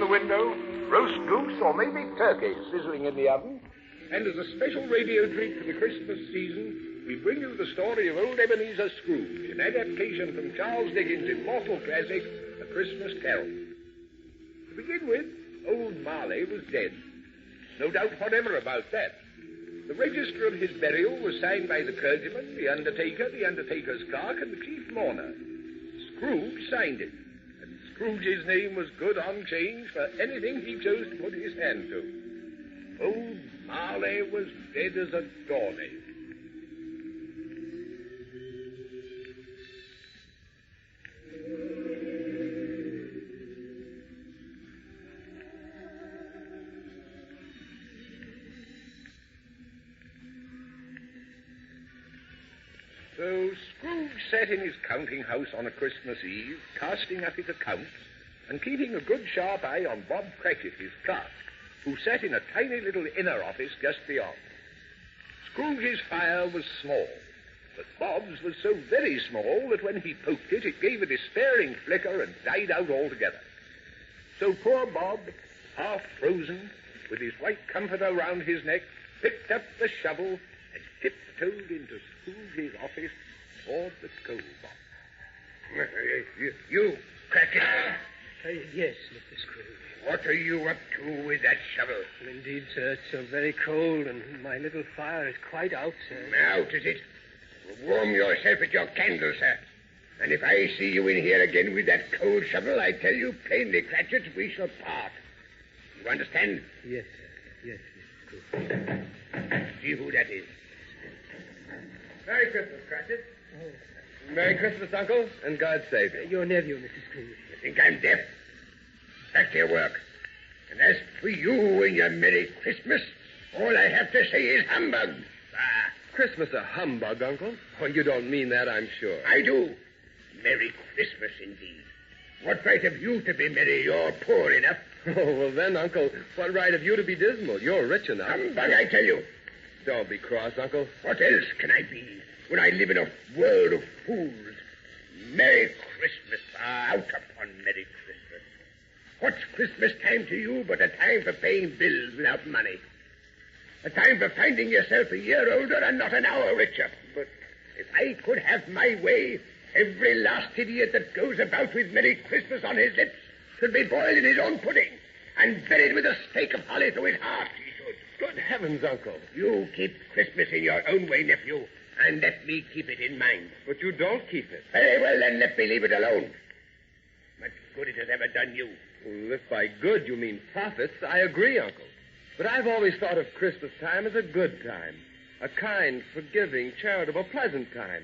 window, roast goose or maybe turkey sizzling in the oven. And as a special radio treat for the Christmas season, we bring you the story of old Ebenezer Scrooge, an adaptation from Charles Dickens' immortal classic, A Christmas Carol. To begin with, old Marley was dead. No doubt whatever about that. The register of his burial was signed by the clergyman, the undertaker's clerk, and the chief mourner. Scrooge signed it, and Scrooge's name was good on change for anything he chose to put his hand to. Old Marley was dead as a doornail. So Scrooge sat in his counting house on a Christmas Eve, casting up his accounts and keeping a good sharp eye on Bob Cratchit, his clerk, who sat in a tiny little inner office just beyond. Scrooge's fire was small, but Bob's was so very small that when he poked it, it gave a despairing flicker and died out altogether. So poor Bob, half frozen, with his white comforter round his neck, picked up the shovel and tiptoed into Scrooge's office toward the coal box. You, Cratchit. Yes, Mr. Scrooge. What are you up to with that shovel? Well, indeed, sir, it's so very cold, and my little fire is quite out, sir. Out, is it? Warm yourself at your candle, sir. And if I see you in here again with that cold shovel, I tell you plainly, Cratchit, we shall part. You understand? Yes, sir. Yes, Mr. Scrooge. See who that is. Merry Christmas, Cratchit. Merry Christmas, Uncle, and God save you. Your nephew, Mr. Scrooge. You think I'm deaf? Back to your work. And as for you and your Merry Christmas, all I have to say is humbug. Ah, Christmas a humbug, Uncle? Oh, you don't mean that, I'm sure. I do. Merry Christmas, indeed. What right have you to be merry? You're poor enough. Oh, well then, Uncle, what right have you to be dismal? You're rich enough. Humbug, I tell you. Don't be cross, Uncle. What else can I be when I live in a world of fools? Merry Christmas. Out upon Merry Christmas. What's Christmas time to you but a time for paying bills without money? A time for finding yourself a year older and not an hour richer. But if I could have my way, every last idiot that goes about with Merry Christmas on his lips should be boiled in his own pudding and buried with a stake of holly through his heart, he should. Good heavens, Uncle. You keep Christmas in your own way, nephew, and let me keep it in mine. But you don't keep it. Very well, then let me leave it alone. What good it has ever done you. Well, if by good you mean profits, I agree, Uncle. But I've always thought of Christmas time as a good time. A kind, forgiving, charitable, pleasant time.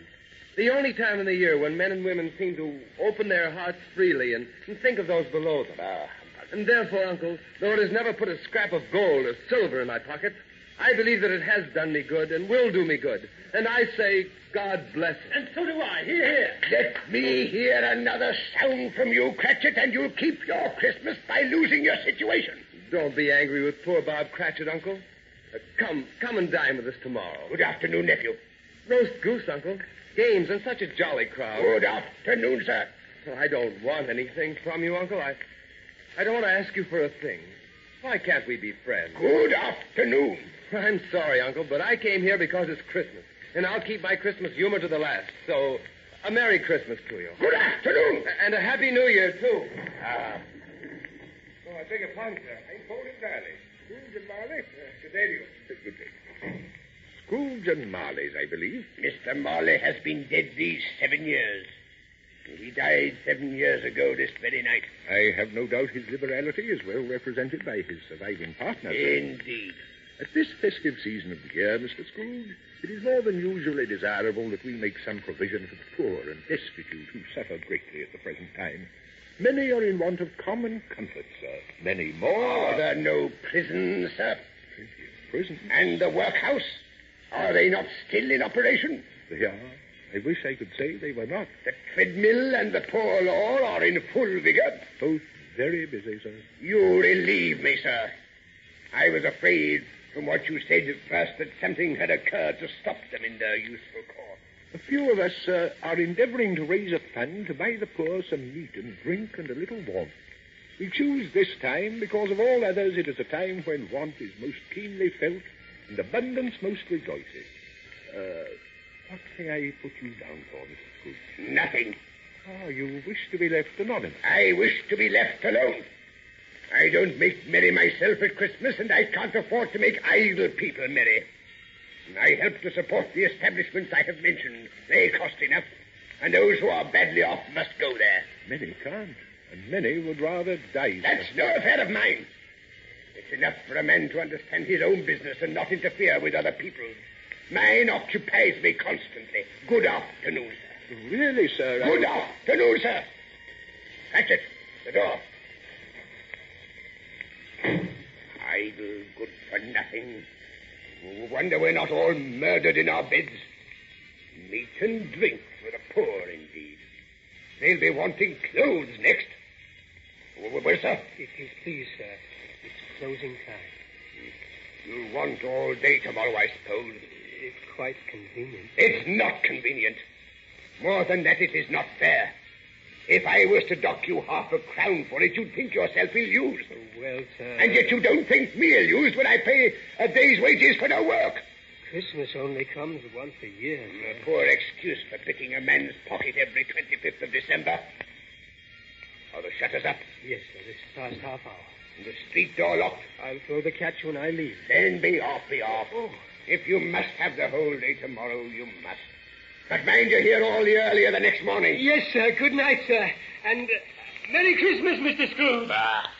The only time in the year when men and women seem to open their hearts freely and think of those below them. And therefore, Uncle, though it has never put a scrap of gold or silver in my pocket, I believe that it has done me good and will do me good. And I say, God bless it. And so do I. Hear, hear. Let me hear another sound from you, Cratchit, and you'll keep your Christmas by losing your situation. Don't be angry with poor Bob Cratchit, Uncle. Come and dine with us tomorrow. Good afternoon, nephew. Roast goose, Uncle. Games and such a jolly crowd. Good afternoon, sir. Oh, I don't want anything from you, Uncle. I don't want to ask you for a thing. Why can't we be friends? Good afternoon. I'm sorry, Uncle, but I came here because it's Christmas, and I'll keep my Christmas humor to the last. So, a Merry Christmas to you. Good afternoon. And a Happy New Year, too. Oh, I beg your pardon, sir. I'm Paul and Darley. Scrooge and Marley. Good day to you. Good day. Scrooge and Marley's, I believe. Mr. Marley has been dead these 7 years. He died 7 years ago this very night. I have no doubt his liberality is well represented by his surviving partner. Indeed. At this festive season of the year, Mr. Scrooge, it is more than usually desirable that we make some provision for the poor and destitute who suffer greatly at the present time. Many are in want of common comforts, sir. Many more. Are there no prisons, sir? Prison? And the workhouse? Are they not still in operation? They are. I wish I could say they were not. The treadmill and the poor law are in full vigor. Both very busy, sir. You relieve me, sir. I was afraid from what you said at first that something had occurred to stop them in their useful course. A few of us, sir, are endeavoring to raise a fund to buy the poor some meat and drink and a little warmth. We choose this time because of all others it is a time when want is most keenly felt and abundance most rejoices. What may I put you down for, Mr. Scrooge? Nothing. Ah, you wish to be left anonymous. I wish to be left alone. I don't make merry myself at Christmas, and I can't afford to make idle people merry. I help to support the establishments I have mentioned. They cost enough, and those who are badly off must go there. Many can't, and many would rather die. That's no affair of mine. It's enough for a man to understand his own business and not interfere with other people's. Mine occupies me constantly. Good afternoon, sir. Really, sir? Good afternoon, sir. That's it. The door. Idle, good for nothing. Wonder we're not all murdered in our beds. Meat and drink for the poor, indeed. They'll be wanting clothes next. Well, sir? If you please, sir. It's closing time. You'll want all day tomorrow, I suppose. It's quite convenient. It's not convenient. More than that, it is not fair. If I was to dock you £0.50 for it, you'd think yourself ill-used. Oh, well, sir... And yet you don't think me ill-used when I pay a day's wages for no work. Christmas only comes once a year, sir. A poor excuse for picking a man's pocket every 25th of December. Are the shutters up? Yes, sir. It's past half hour. And the street door locked? I'll throw the catch when I leave. Then be off, be off. Oh. If you must have the whole day tomorrow, you must. But mind you're here all the earlier the next morning. Yes, sir. Good night, sir. And Merry Christmas, Mr. Scrooge. Bah.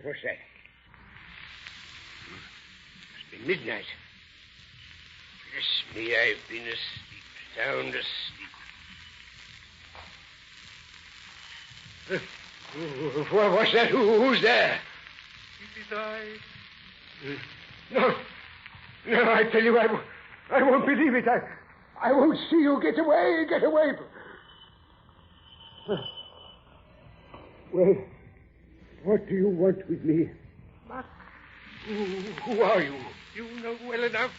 What's that? It's been midnight. Bless me, I've been asleep, sound asleep. What's that? Who's there? It is I. No, I tell you, I won't believe it. I won't see you. Get away. Well, what do you want with me? But Who are you? you know well enough.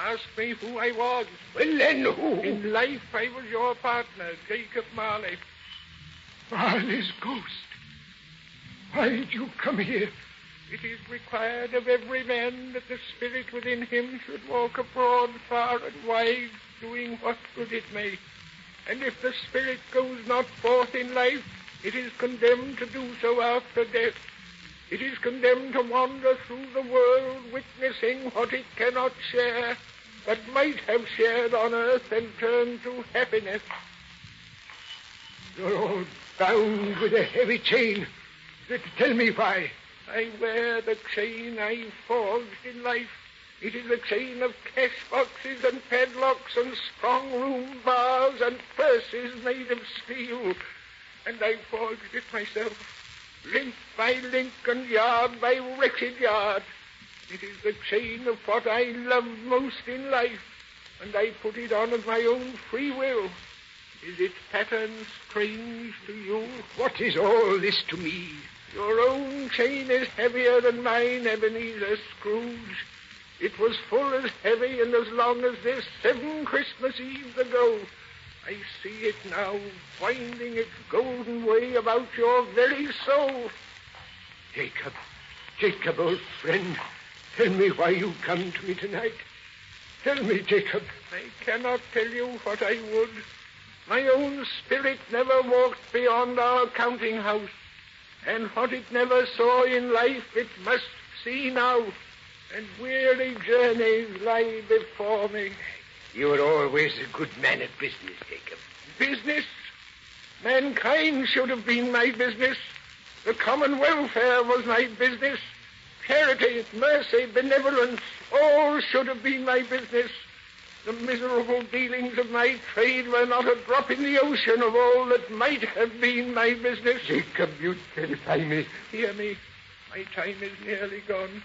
Ask me who I was. Well, then, who? In life, I was your partner, Jacob Marley. Marley's ghost. Why did you come here? It is required of every man that the spirit within him should walk abroad far and wide, doing what good it may. And if the spirit goes not forth in life, it is condemned to do so after death. It is condemned to wander through the world, witnessing what it cannot share, but might have shared on earth and turned to happiness. You're all bound with a heavy chain. Tell me why. I wear the chain I forged in life. It is a chain of cash boxes and padlocks and strong room bars and purses made of steel. And I forged it myself. link by link and yard by wretched yard. It is the chain of what I love most in life, and I put it on of my own free will. Is its pattern strange to you? What is all this to me? Your own chain is heavier than mine, Ebenezer Scrooge. It was full as heavy and as long as this 7 Christmas Eves ago. I see it now, winding its golden way about your very soul. Jacob, old friend, tell me why you come to me tonight. Tell me, Jacob. I cannot tell you what I would. My own spirit never walked beyond our counting house, and what it never saw in life it must see now, and weary journeys lie before me. You were always a good man at business, Jacob. Business? Mankind should have been my business. The common welfare was my business. Charity, mercy, benevolence, all should have been my business. The miserable dealings of my trade were not a drop in the ocean of all that might have been my business. Jacob, you terrify me. Hear me. My time is nearly gone.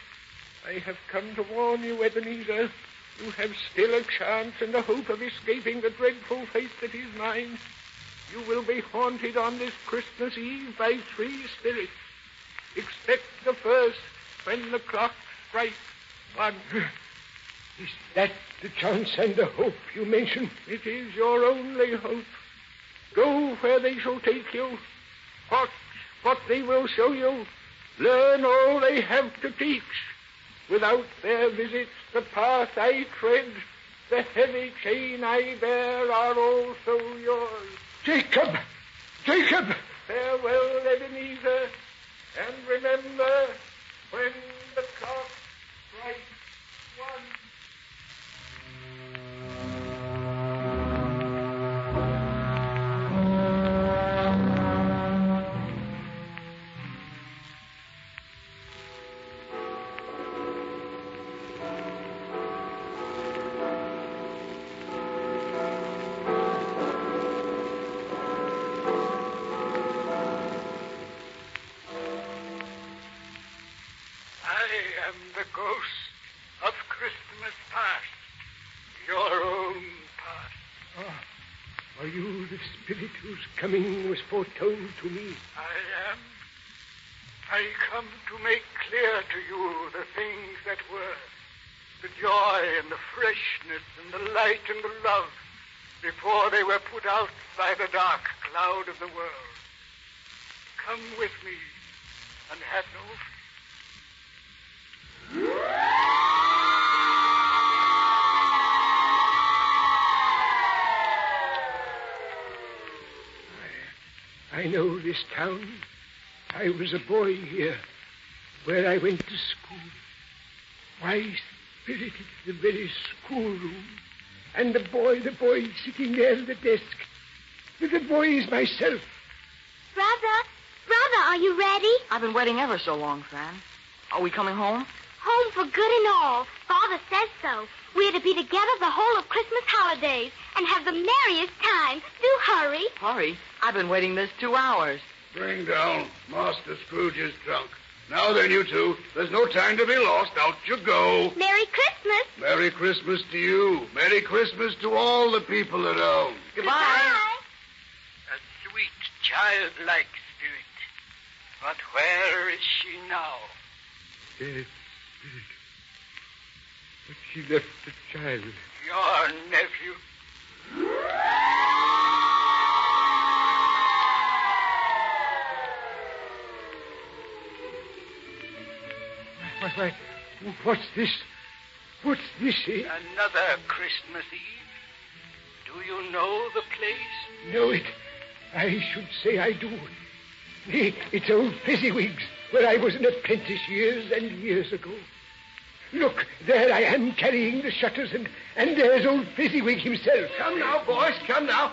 I have come to warn you, Ebenezer. You have still a chance and a hope of escaping the dreadful fate that is mine. You will be haunted on this Christmas Eve by 3 spirits. Expect the first when the clock strikes 1. Is that the chance and the hope you mention? It is your only hope. Go where they shall take you. Watch what they will show you. Learn all they have to teach. Without their visits, the path I tread, the heavy chain I bear are also yours. Jacob! Farewell, Ebenezer, and remember, when the clock strikes 1... I am the ghost of Christmas past, your own past. Are you the spirit whose coming was foretold to me? I am. I come to make clear to you the things that were, the joy and the freshness and the light and the love, before they were put out by the dark cloud of the world. Come with me and have no fear. I know this town. I was a boy here, where I went to school. Why, Spirit, it's the very schoolroom. And the boy sitting there at the desk. The boy is myself. Brother, are you ready? I've been waiting ever so long, Fran. Are we coming home? Home for good and all. Father says so. We're to be together the whole of Christmas holidays and have the merriest time. Do hurry. Hurry. I've been waiting this 2 hours. Bring down Master Scrooge's trunk. Now then, you two, there's no time to be lost. Out you go. Merry Christmas. Merry Christmas to you. Merry Christmas to all the people around. Goodbye. A sweet, childlike spirit. But where is she now? Dead Spirit. But she left the child. Your nephew. Why, what's this? What's this, eh? Another Christmas Eve. Do you know the place? Know it? I should say I do. It's old Fezziwig's, where I was an apprentice years and years ago. Look, there I am carrying the shutters, and there's old Fezziwig himself. Come now, boys, come now.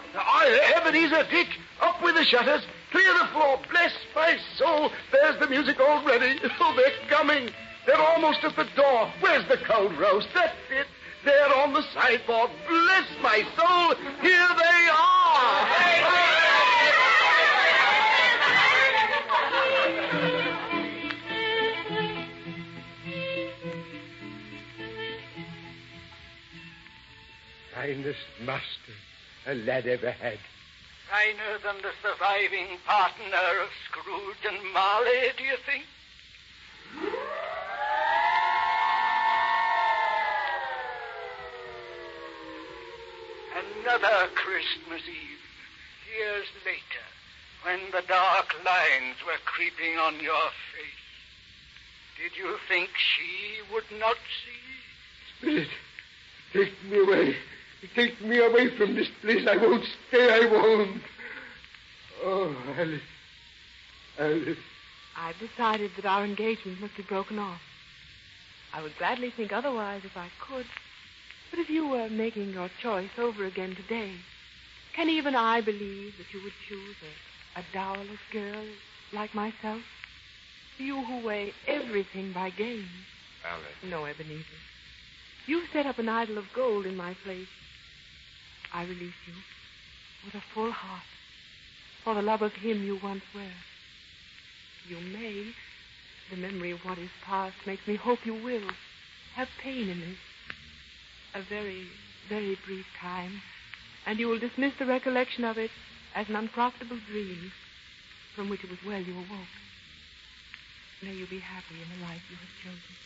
Ebenezer, Dick, up with the shutters. Clear the floor. Bless my soul. There's the music already. Oh, they're coming. They're almost at the door. Where's the cold roast? That's it. They're on the sideboard. Bless my soul. Here they are. finest master a lad ever had. Finer than the surviving partner of Scrooge and Marley, do you think? Another Christmas Eve, years later, when the dark lines were creeping on your face. Did you think she would not see? Spirit, take me away. Take me away from this place. I won't stay. I won't. Oh, Alice. Alice. I've decided that our engagement must be broken off. I would gladly think otherwise if I could. But if you were making your choice over again today, can even I believe that you would choose a dowerless girl like myself? You who weigh everything by gain. Alice. No, Ebenezer. You set up an idol of gold in my place. I release you with a full heart for the love of him you once were. You may, the memory of what is past makes me hope you will, have pain in this. A very, very brief time, and you will dismiss the recollection of it as an unprofitable dream from which it was well you awoke. May you be happy in the life you have chosen.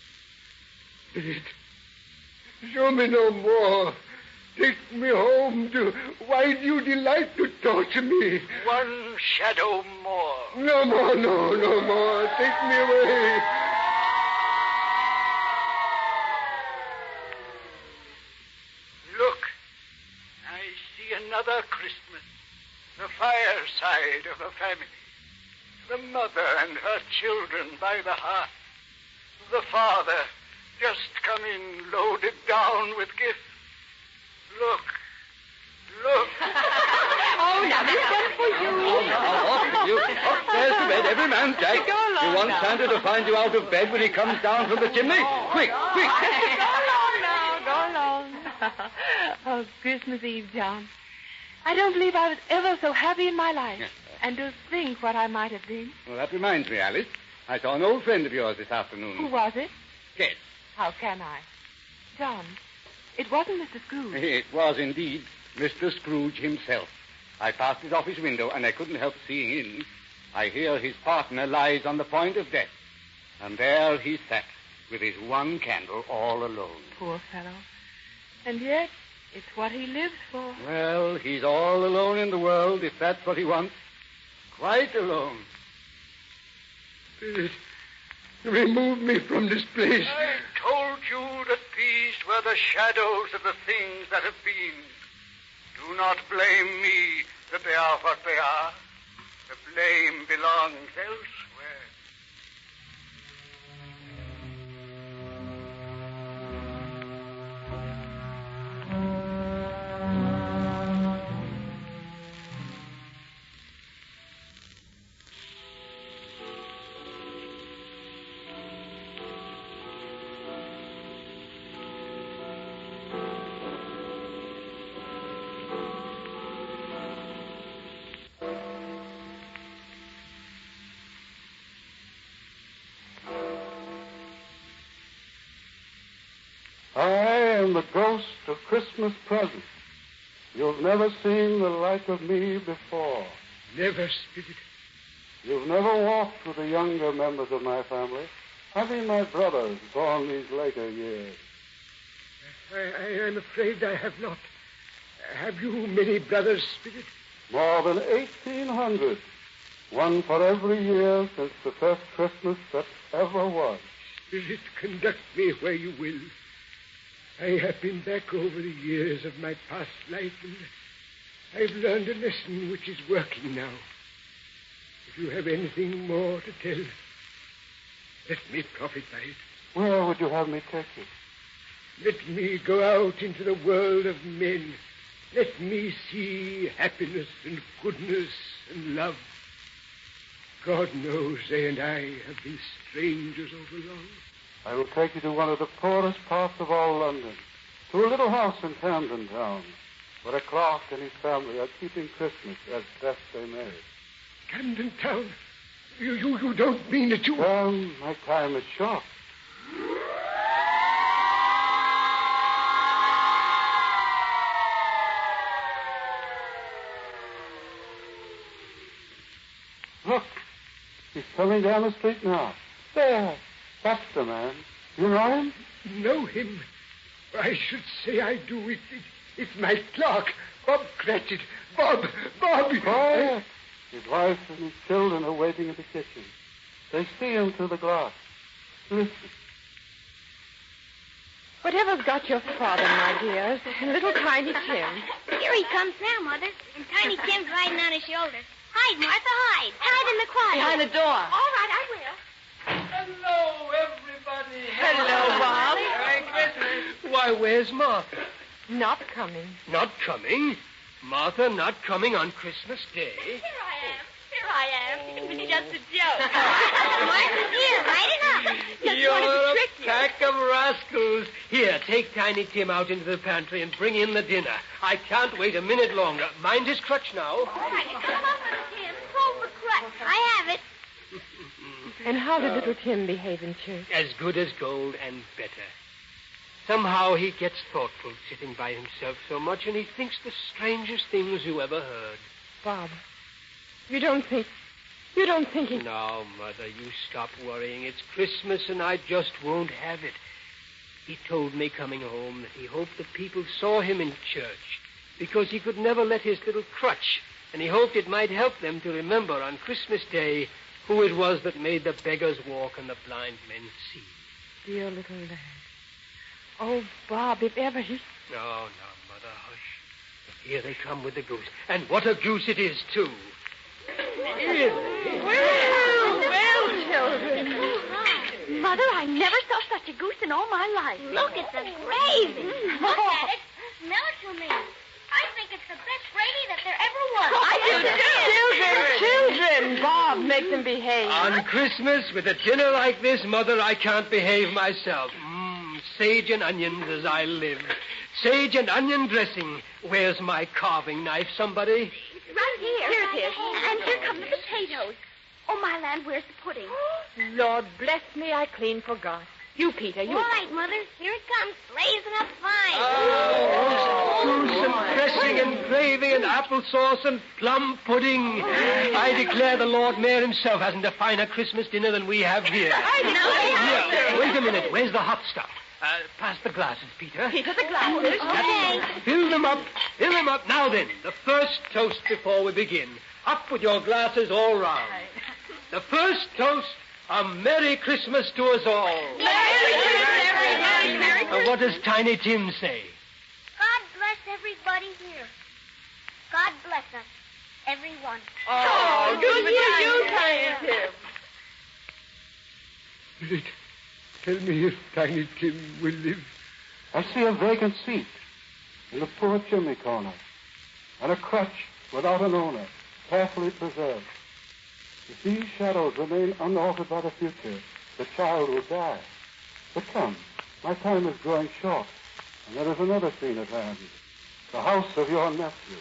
Spirit, show me no more. Take me home to... Why do you delight to torture me? One shadow more. No more, no more. Take me away. Look, I see another Christmas. The fireside of a family. The mother and her children by the hearth. The father just come in loaded down with gifts. Look. Oh, now this one's for you. Off with you. Upstairs to bed, every man, Jack. Go along You want now. Santa to find you out of bed when he comes down from the chimney? Quick. Go along now. Go along. Oh, Christmas Eve, John. I don't believe I was ever so happy in my life. And to think what I might have been. Well, that reminds me, Alice. I saw an old friend of yours this Who afternoon. was it? Guess. How can I? John, it wasn't Mr. Scrooge. It was indeed Mr. Scrooge himself. I passed his office window, and I couldn't help seeing in. I hear his partner lies on the point of death. And there he sat, with his one candle all alone. Poor fellow. And yet, it's what he lives for. Well, he's all alone in the world, if that's what he wants. Quite alone. Spirit, remove me from this place. I told you that these were the shadows of the things that have been. Do not blame me that they are what they are. The blame belongs elsewhere. I am the ghost of Christmas present. You've never seen the like of me before. Never, Spirit. You've never walked with the younger members of my family, having my brothers born these later years. I'm afraid I have not. Have you many brothers, Spirit? More than 1,800. One for every year since the first Christmas that ever was. Spirit, conduct me where you will. I have been back over the years of my past life, and I've learned a lesson which is working now. If you have anything more to tell, let me profit by it. Where would you have me take you? Let me go out into the world of men. Let me see happiness and goodness and love. God knows they and I have been strangers over long. I will take you to one of the poorest parts of all London, to a little house in Camden Town, where a clerk and his family are keeping Christmas as best they may. Camden Town? You don't mean that you... Well, my time is short. Look, he's coming down the street now. There. That's the man. You know him? Know him? I should say I do. It's my clerk, Bob Cratchit. Bob! Quiet. His wife and his children are waiting in the kitchen. They see him through the glass. Listen. Whatever's got your father, my dears? Little Tiny Tim. Here he comes now, Mother. And Tiny Tim's riding on his shoulder. Hide, Martha, hide. Hide in the closet. Behind the door. All right, I will. Hello, everybody. Hello, Bob. Merry Christmas. Why, where's Martha? Not coming. Not coming? Martha not coming on Christmas Day? Here I am. It was just a joke. Martha's here, right enough. Just You're wanted to a trick you. pack of rascals. Here, take Tiny Tim out into the pantry and bring in the dinner. I can't wait a minute longer. Mind his crutch now. All right, come on, little Tim. Hold the crutch. I have it. And how did little Tim behave in church? As good as gold and better. Somehow he gets thoughtful sitting by himself so much, and he thinks the strangest things you ever heard. Bob, you don't think he... Now, Mother, you stop worrying. It's Christmas, and I just won't have it. He told me coming home that he hoped that people saw him in church because he could never let his little crutch, and he hoped it might help them to remember on Christmas Day who it was that made the beggars walk and the blind men see. Dear little lad. Oh, Bob, if ever he... No, Mother, hush. Here they come with the goose. And what a goose it is, too. Well, children. Mother, I never saw such a goose in all my life. Look, it's a gravy. Look at it. Smell it to me. I think it's the best gravy that there ever was. Children. Bob, make them behave. On Christmas, with a dinner like this, Mother, I can't behave myself. Sage and onions as I live. Sage and onion dressing. Where's my carving knife, somebody? Right here. Here it is. And here come the potatoes. Oh, my land, where's the pudding? Lord bless me, I clean forgot. You, Peter, you... All right, Mother. Here it comes, blazing up fine. Goose and dressing and gravy and applesauce and plum pudding. I declare the Lord Mayor himself hasn't a finer Christmas dinner than we have here. Here, wait a minute. Where's the hot stuff? Pass the glasses, Peter. Peter, the glasses. Okay. Fill them up. Fill them up. Now then, the first toast before we begin. Up with your glasses all round. The first toast, a Merry Christmas to us all. Merry Christmas. And what does Tiny Tim say? God bless everybody here. God bless us, everyone. Oh, good for you, Tiny Tim. Tell me if Tiny Tim will live. I see a vacant seat in the poor chimney corner, and a crutch without an owner, carefully preserved. If these shadows remain unaltered by the future, the child will die. But come, my time is growing short, and there is another scene at hand, the house of your nephew.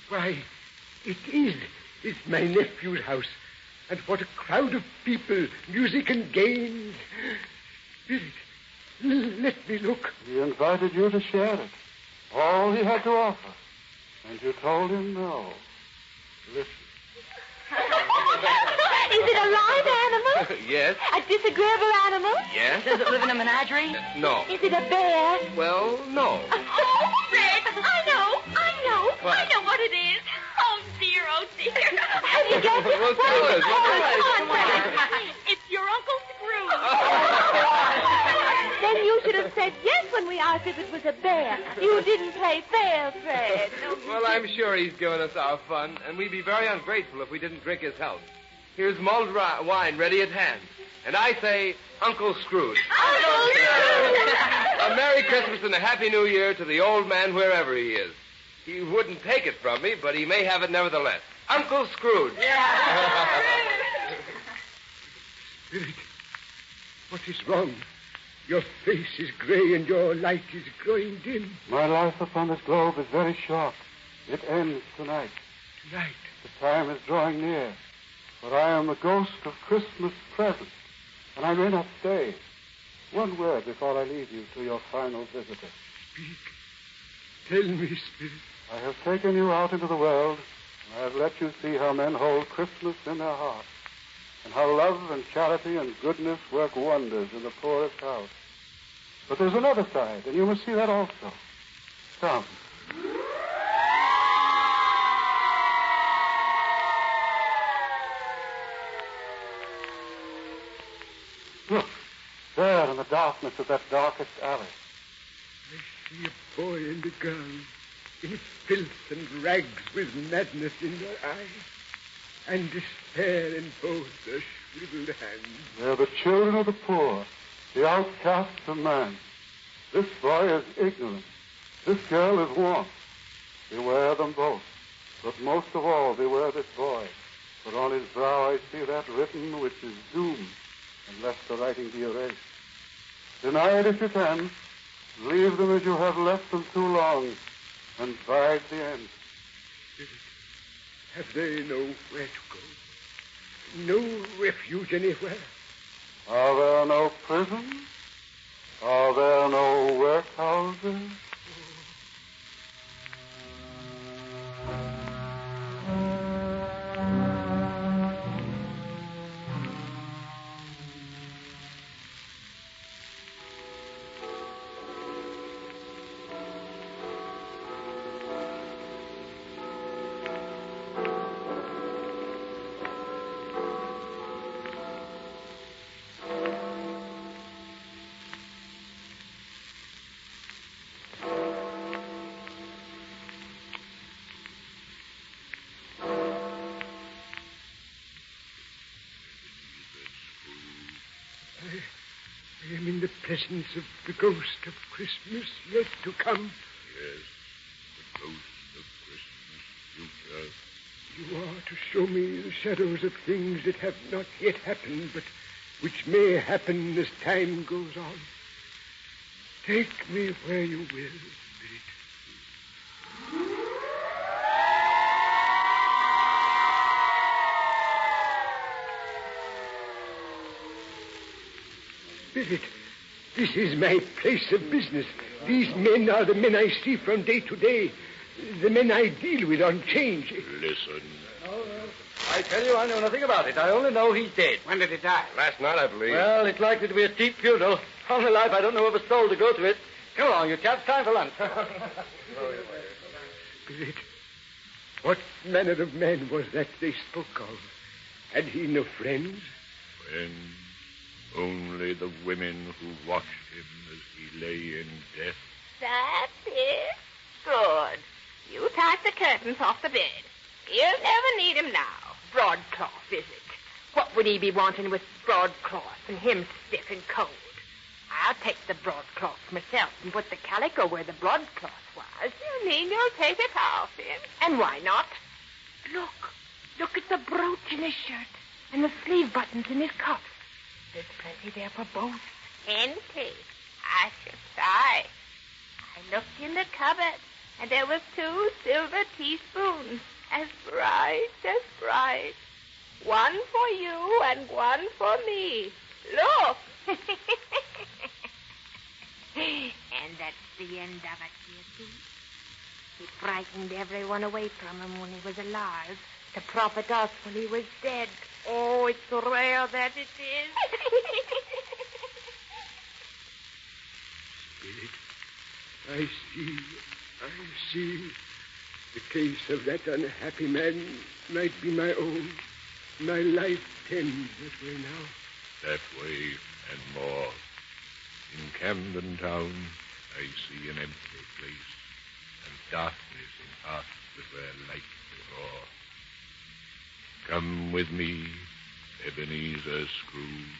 Why, it's my nephew's house. And what a crowd of people, music and games. Let me look. He invited you to share it, all he had to offer, and you told him no. Listen. Is it a live animal? Yes. A disagreeable animal? Yes. Does it live in a menagerie? No. Is it a bear? Well, no. Oh, Fred, I know What? I know what it is. Oh, dear. Have you guessed it? Well, tell us. Come on, Fred. It's your Uncle Scrooge. Then you should have said yes when we asked if it was a bear. You didn't play fair, Fred. Well, I'm sure he's given us our fun, and we'd be very ungrateful if we didn't drink his health. Here's mulled wine ready at hand. And I say, Uncle Scrooge. Uncle Scrooge! A Merry Christmas and a Happy New Year to the old man wherever he is. He wouldn't take it from me, but he may have it nevertheless. Uncle Scrooge. Spirit, what is wrong? Your face is gray and your light is growing dim. My life upon this globe is very short. It ends tonight. Tonight? The time is drawing near. But I am the ghost of Christmas present, and I may not stay. One word before I leave you to your final visitor. speak. Tell me, Spirit. I have taken you out into the world, and I have let you see how men hold Christmas in their hearts, and how love and charity and goodness work wonders in the poorest house. But there's another side, and you must see that also. Come. Look, there in the darkness of that darkest alley. I see a boy and a girl in filth and rags with madness in their eyes and despair in both their shriveled hands. They're the children of the poor, the outcasts of man. This boy is ignorant. This girl is want. Beware them both. But most of all, beware this boy. For on his brow I see that written which is doom, unless the writing be erased. Deny it if you can. Leave them as you have left them too long, and bide the end. Spirit, have they nowhere to go? No refuge anywhere? Are there no prisons? Are there no workhouses? I am in the presence of the ghost of Christmas yet to come. Yes, the ghost of Christmas future. You are to show me the shadows of things that have not yet happened, but which may happen as time goes on. Take me where you will, Spirit. Spirit, this is my place of business. These men are the men I see from day to day. The men I deal with on change. Listen. I tell you, I know nothing about it. I only know he's dead. When did he die? Last night, I believe. Well, it's likely to be a cheap funeral. Only life I don't know of a soul to go to it. Come along, you chaps. Time for lunch. Spirit, what manner of man was that they spoke of? Had he no friends? Friends? Only the women who watched him as he lay in death. That's it. Good. You take the curtains off the bed. He'll never need 'em now. Broadcloth, is it? What would he be wanting with broadcloth and him stiff and cold? I'll take the broadcloth myself and put the calico where the broadcloth was. You mean you'll take it off him? And why not? Look at the brooch in his shirt and the sleeve buttons in his cuffs. There's plenty there for both. Plenty? I should say. I looked in the cupboard, and there was 2 silver teaspoons, as bright as bright. One for you and one for me. Look. And that's the end of it, you see. He frightened everyone away from him when he was alive to profit us when he was dead. Oh, it's rare that it is. Spirit, I see. The case of that unhappy man might be my own. My life tends that way now. That way and more. In Camden Town, I see an empty place and darkness in hearts that were light before. Come with me, Ebenezer Scrooge.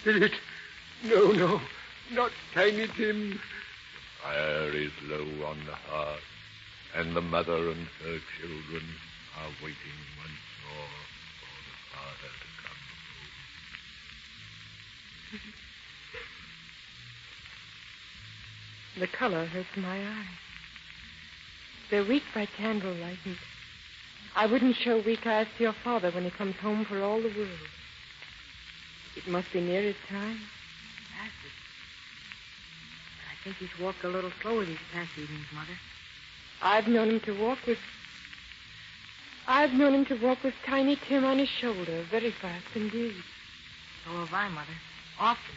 Spirit, no, not Tiny Tim. Fire is low on the hearth, and the mother and her children are waiting once more for the father to come home. The color hurts my eyes. They're weak by candlelight, and I wouldn't show weak eyes to your father when he comes home for all the world. It must be near his time. Yes, I think he's walked a little slower these past evenings, Mother. I've known him to walk with Tiny Tim on his shoulder, very fast indeed. So have I, Mother. Often.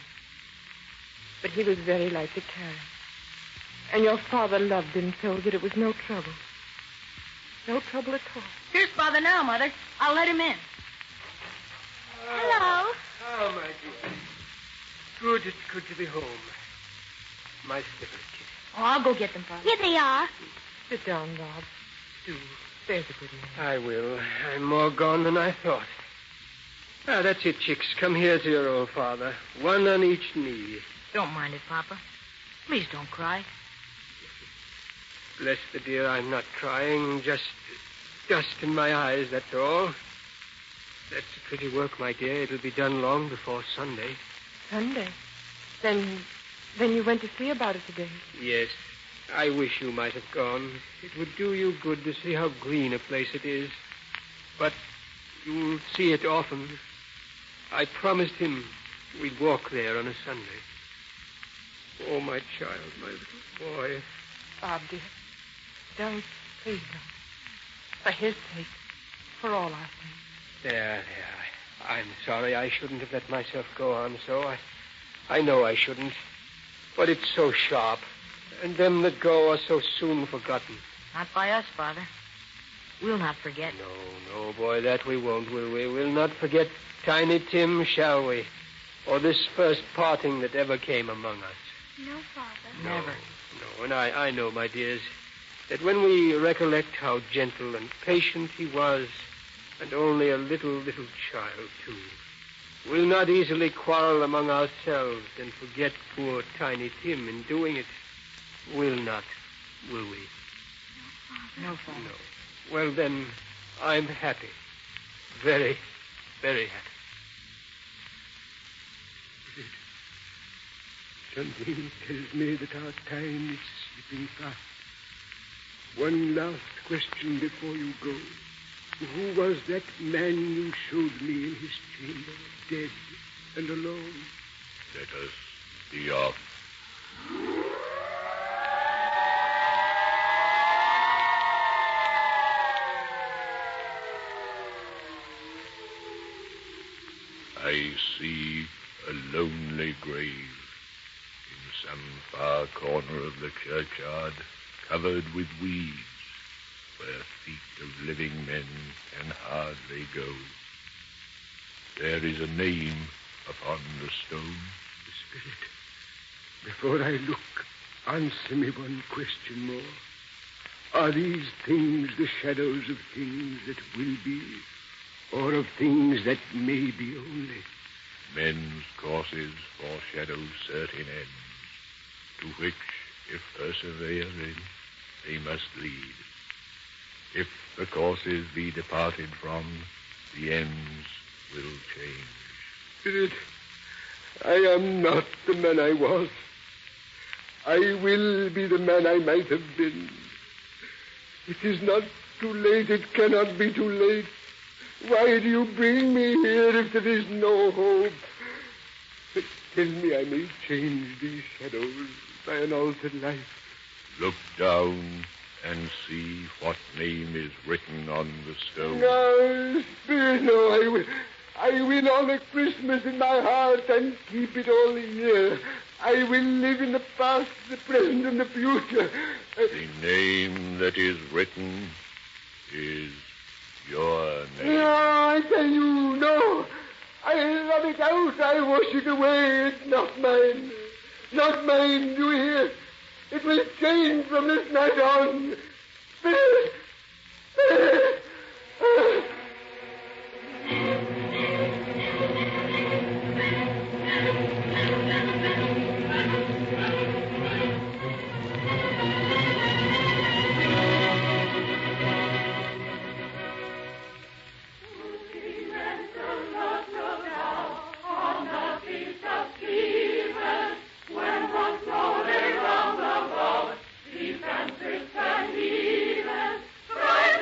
But he was very light to carry. And your father loved him so that it was no trouble. No trouble at all. Here's Father now, Mother. I'll let him in. Hello. Oh, my dear. It's good to be home. My slippers, Kitty. Oh, I'll go get them, Father. Here they are. Sit down, Rob. Do. There's a good man. I will. I'm more gone than I thought. Ah, that's it, chicks. Come here to your old father. One on each knee. Don't mind it, Papa. Please don't cry. Bless the dear, I'm not crying. Just dust in my eyes, that's all. That's a pretty work, my dear. It'll be done long before Sunday. Sunday? Then you went to see about it today? Yes. I wish you might have gone. It would do you good to see how green a place it is. But you'll see it often. I promised him we'd walk there on a Sunday. Oh, my child, my little boy. Bob, dear. Don't. Please don't. For his sake. For all our sake. There. I'm sorry. I shouldn't have let myself go on so. I know I shouldn't. But it's so sharp. And them that go are so soon forgotten. Not by us, Father. We'll not forget. No, boy, that we won't, will we? We'll not forget Tiny Tim, shall we? Or this first parting that ever came among us. No, Father. Never. No, and I know, my dears, that when we recollect how gentle and patient he was, and only a little child, too, we'll not easily quarrel among ourselves and forget poor Tiny Tim in doing it. We'll not, will we? No, Father. No. Well, then, I'm happy. Very, very happy. Something tells me that our time is slipping fast. One last question before you go. Who was that man you showed me in his chamber, dead and alone? Let us be off. I see a lonely grave in some far corner of the churchyard, covered with weeds, where feet of living men can hardly go. There is a name upon the stone. Spirit, before I look, answer me one question more. Are these things the shadows of things that will be, or of things that may be only? Men's courses foreshadow certain ends, to which, if persevering, they must lead. If the courses be departed from, the ends will change. Spirit, I am not the man I was. I will be the man I might have been. It is not too late. It cannot be too late. Why do you bring me here if there is no hope? Tell me I may change these shadows by an altered life. Look down and see what name is written on the stone. No, Spirit, no, I will honor Christmas in my heart and keep it all the year. I will live in the past, the present, and the future. The name that is written is your name. No, I tell you, no. I love it out. I wash it away. It's not mine. Not mine, do you hear? It will change from this night on. Spirit! Spirit! Peace and peace and even, bright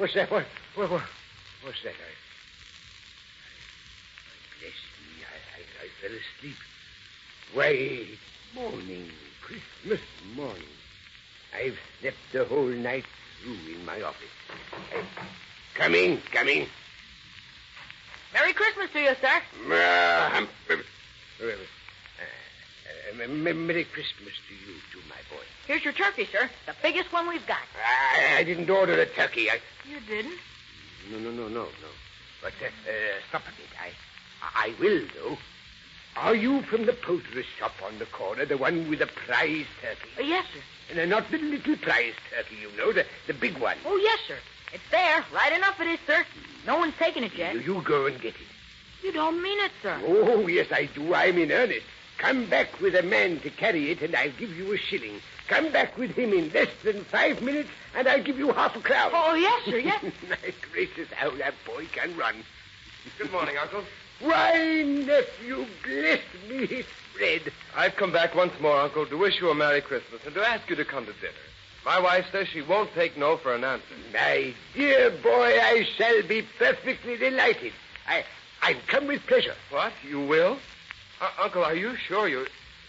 What's that? What's that? Bless me, I fell asleep. Why, morning, Christmas morning. I've slept the whole night through in my office. Coming. Merry Christmas to you, sir. Merry Christmas to you, too, my boy. Here's your turkey, sir. The biggest one we've got. I didn't order the turkey. You didn't? No. But stop a bit. I will, though. Are you from the poultry shop on the corner, the one with the prize turkey? Yes, sir. And not the little prize turkey, you know, the big one. Oh, yes, sir. It's there. Right enough it is, sir. No one's taken it yet. You go and get it. You don't mean it, sir. Oh, yes, I do. I'm in earnest. Come back with a man to carry it, and I'll give you a shilling. Come back with him in less than 5 minutes, and I'll give you half a crown. Oh, yes, sir, yes. My gracious, how that boy can run. Good morning, Uncle. Why, nephew, bless me, it's Fred. I've come back once more, Uncle, to wish you a Merry Christmas and to ask you to come to dinner. My wife says she won't take no for an answer. My dear boy, I shall be perfectly delighted. I've come with pleasure. What? You will? Uncle, are you sure you...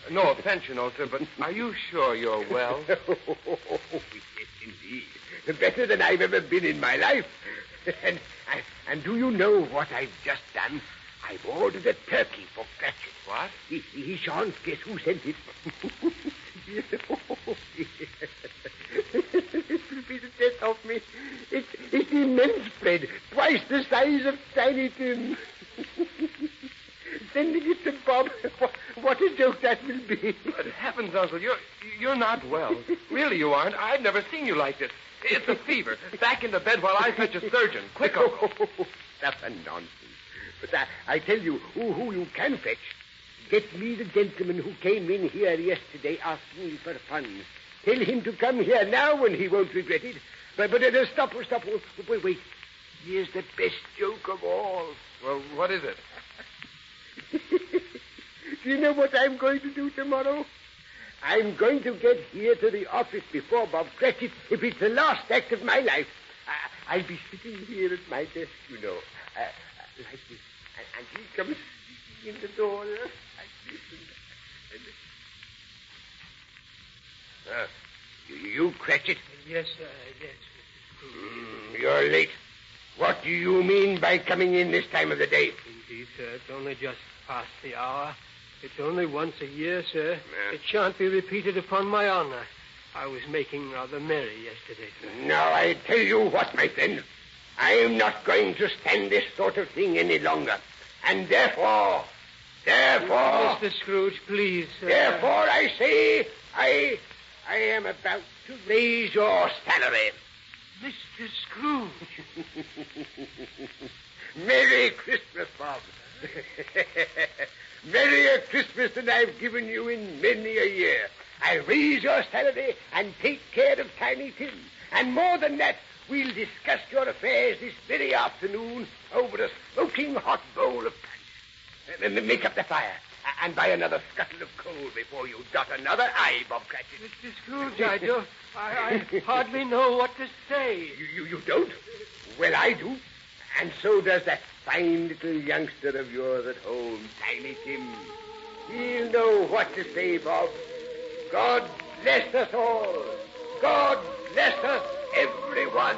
No offense, you know, sir, but are you sure you're well? Oh, yes, indeed. Better than I've ever been in my life. And do you know what I've just done? I've ordered a turkey for Cratchit. What? He shan't guess who sent it. It will be the death of me. It's immense, Fred. Twice the size of Tiny Tim. Sending it to Bob. What a joke that will be. But heavens, Uncle, you're not well. Really, you aren't. I've never seen you like this. It's a fever. Back into bed while I fetch a surgeon. Quick, Uncle. That's a nonsense. But I tell you who you can fetch. Get me the gentleman who came in here yesterday asking me for funds. Tell him to come here now and he won't regret it. But stop. Wait. Here's the best joke of all. Well, what is it? Do you know what I'm going to do tomorrow? I'm going to get here to the office before Bob Cratchit if it's the last act of my life. I'll be sitting here at my desk, you know, like this. And he comes in the door like this. You, Cratchit? Yes, sir. Yes, Mr. Scrooge. You're late. What do you mean by coming in this time of the day? Indeed, sir. It's only just past the hour. It's only once a year, sir. It shan't be repeated upon my honor. I was making rather merry yesterday, sir. Now, I tell you what, my friend. I'm not going to stand this sort of thing any longer. And therefore... Mr. Scrooge, please, sir. Therefore, I say, I am about to raise your salary. Mr. Scrooge. Merry Christmas, Bob. Merrier Christmas than I've given you in many a year. I'll raise your salary and take care of Tiny Tim. And more than that, we'll discuss your affairs this very afternoon over a smoking hot bowl of punch. Make up the fire and buy another scuttle of coal before you dot another I, Bob Cratchit. Mr. Scrooge, I hardly know what to say. You don't? Well, I do. And so does that fine little youngster of yours at home, Tiny Tim. He'll know what to say, Bob. God bless us all. God bless us, everyone.